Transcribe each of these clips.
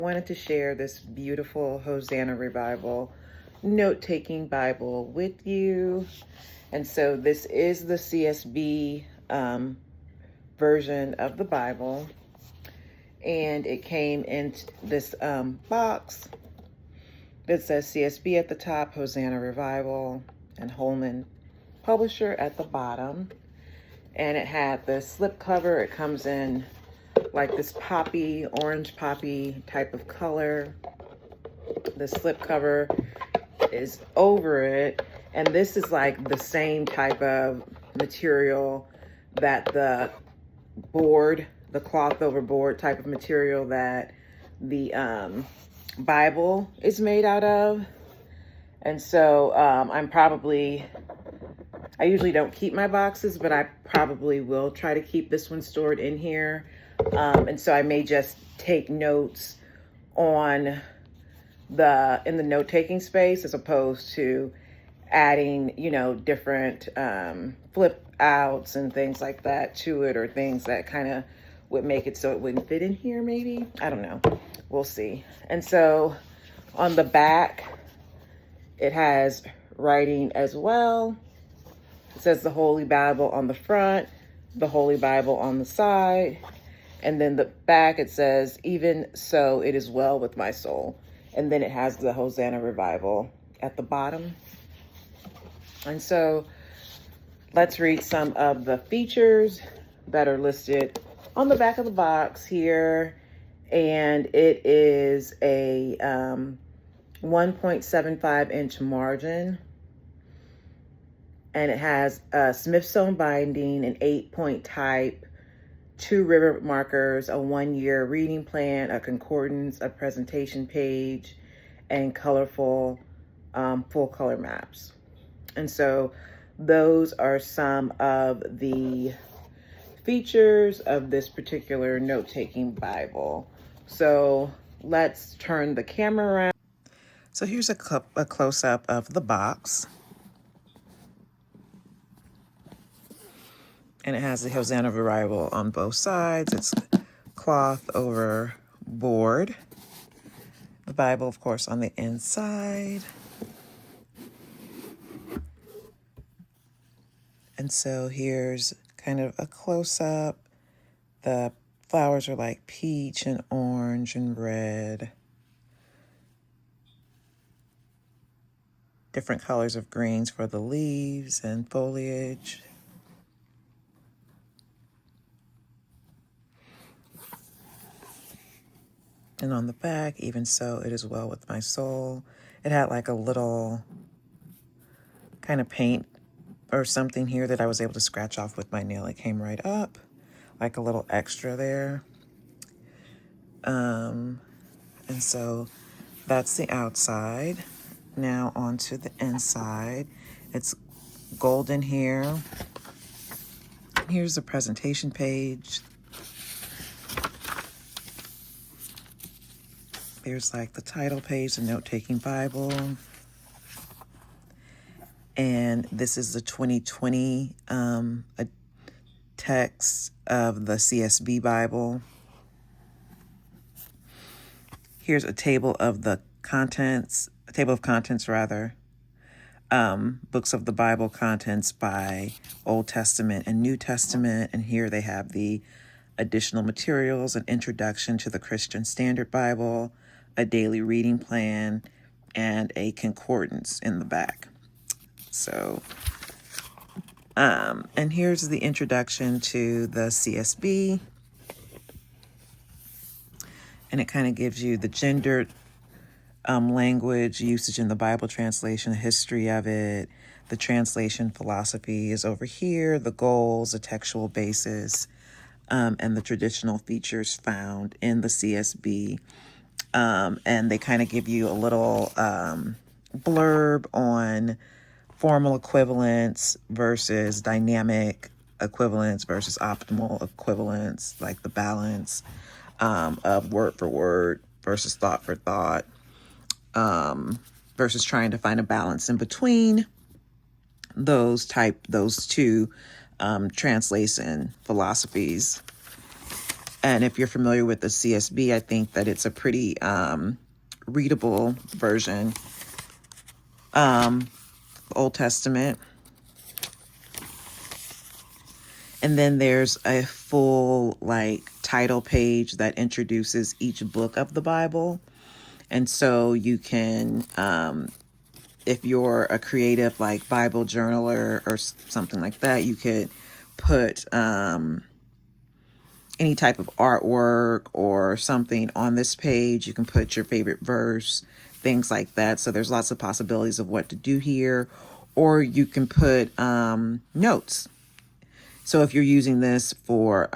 Wanted to share this beautiful Hosanna Revival Note-Taking Bible with you. And so this is the CSB version of the Bible. And it came in this box that says CSB at the top, Hosanna Revival, and Holman Publisher at the bottom. And it had the slip cover. It comes in like this poppy, orange poppy type of color. The slip cover is over it, and this is like the same type of material that the board, the cloth over board type of material that the Bible is made out of. And so I usually don't keep my boxes, but I probably will try to keep this one stored in here. And so I may just take notes in the note-taking space as opposed to adding, different flip outs and things like that to it, or things that kind of would make it so it wouldn't fit in here maybe. I don't know. We'll see. And so on the back, it has writing as well. It says the Holy Bible on the front, the Holy Bible on the side. And then the back, it says, even so, it is well with my soul. And then it has the Hosanna Revival at the bottom. And so let's read some of the features that are listed on the back of the box here. And it is a 1.75 inch margin. And it has a Smithsonian binding, an 8-point type, 2 ribbon markers, a 1-year reading plan, a concordance, a presentation page, and colorful full color maps. And so those are some of the features of this particular note-taking Bible. So let's turn the camera around. So here's a close-up of the box. And it has the Hosanna Revival on both sides. It's cloth over board. The Bible, of course, on the inside. And so here's kind of a close-up. The flowers are like peach and orange and red. Different colors of greens for the leaves and foliage. And on the back, even so, it is well with my soul. It had like a little kind of paint or something here that I was able to scratch off with my nail. It came right up, like a little extra there. And so that's the outside. Now onto the inside. It's golden here. Here's the presentation page. There's like the title page, the Note-Taking Bible. And this is the 2020 a text of the CSB Bible. Here's a table of the contents, books of the Bible contents by Old Testament and New Testament. And here they have the additional materials, an introduction to the Christian Standard Bible, a daily reading plan, and a concordance in the back. So, and here's the introduction to the CSB. And it kind of gives you the gendered language usage in the Bible translation, the history of it. The translation philosophy is over here, the goals, the textual basis, and the traditional features found in the CSB. And they kind of give you a little blurb on formal equivalence versus dynamic equivalence versus optimal equivalence, like the balance of word for word versus thought for thought, versus trying to find a balance in between those two translation philosophies. And if you're familiar with the CSB, I think that it's a pretty readable version. Old Testament. And then there's a full title page that introduces each book of the Bible. And so you can, if you're a creative Bible journaler or something like that, you could put any type of artwork or something on this page. You can put your favorite verse, things like that. So there's lots of possibilities of what to do here. Or you can put notes. So if you're using this for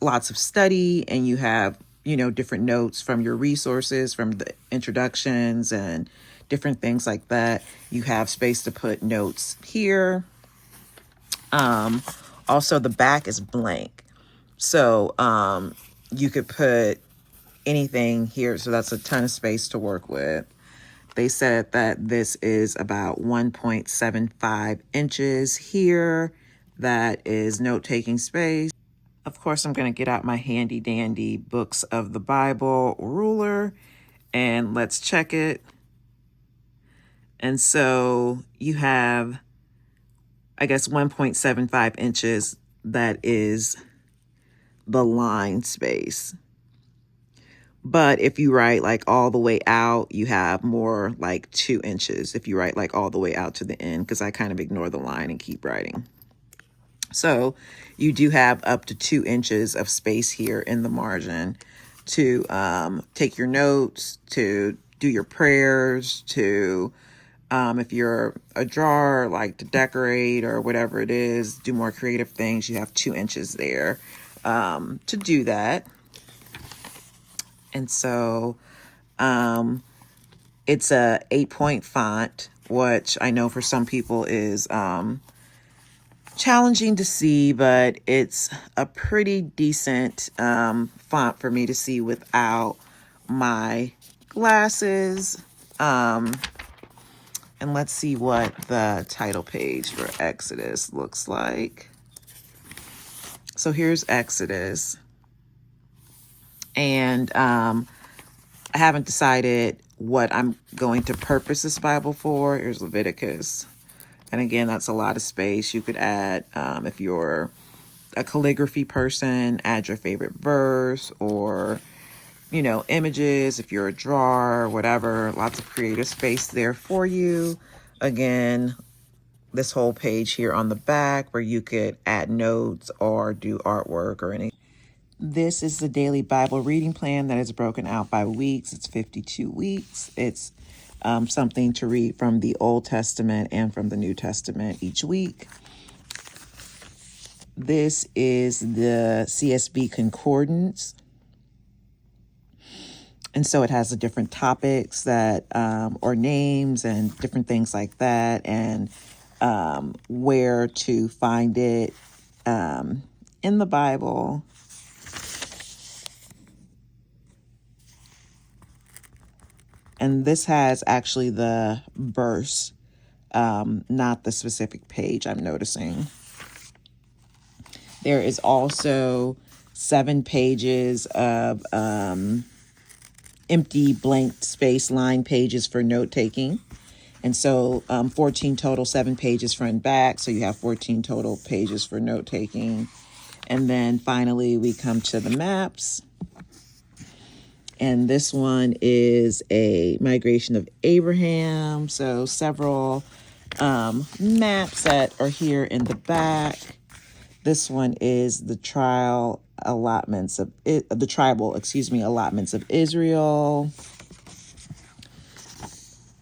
lots of study and you have, different notes from your resources, from the introductions and different things like that, you have space to put notes here. Also, the back is blank. So you could put anything here. So that's a ton of space to work with. They said that this is about 1.75 inches here. That is note-taking space. Of course, I'm going to get out my handy dandy books of the Bible ruler and let's check it. And so you have, I guess, 1.75 inches. That is the line space. But if you write all the way out, you have more 2 inches. If you write all the way out to the end, because I kind of ignore the line and keep writing. So you do have up to 2 inches of space here in the margin to take your notes, to do your prayers, to, if you're a drawer, to decorate or whatever it is, do more creative things, you have 2 inches there to do that. And so it's a 8-point font, which I know for some people is challenging to see, but it's a pretty decent font for me to see without my glasses. And let's see what the title page for Exodus looks like. So here's Exodus. And I haven't decided what I'm going to purpose this Bible for. Here's Leviticus. And again, that's a lot of space. You could add, if you're a calligraphy person, add your favorite verse or, images. If you're a drawer, whatever, lots of creative space there for you. Again, this whole page here on the back where you could add notes or do artwork or anything. This is the daily Bible reading plan that is broken out by weeks. It's 52 weeks. It's something to read from the Old Testament and from the New Testament each week. This is the CSB Concordance. And so it has the different topics that, or names and different things like that, and where to find it in the Bible. And this has actually the verse, not the specific page, I'm noticing. There is also 7 pages of empty blank space line pages for note taking. And so 14 total, 7 pages front and back. So you have 14 total pages for note taking. And then finally we come to the maps. And this one is a migration of Abraham. So several maps that are here in the back. This one is the tribal allotments of Israel.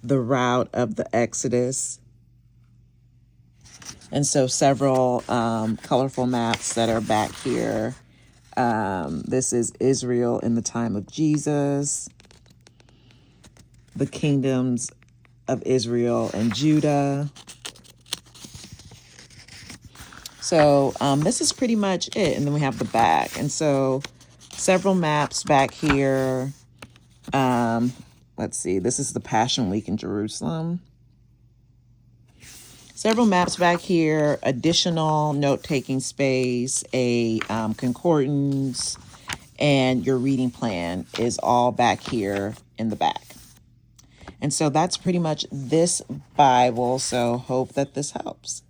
The route of the Exodus. And so several colorful maps that are back here. This is Israel in the time of Jesus. The kingdoms of Israel and Judah. So this is pretty much it. And then we have the back. And so several maps back here. Let's see. This is the Passion Week in Jerusalem. Several maps back here. Additional note-taking space. A concordance. and your reading plan is all back here in the back. And so that's pretty much this Bible. So hope that this helps.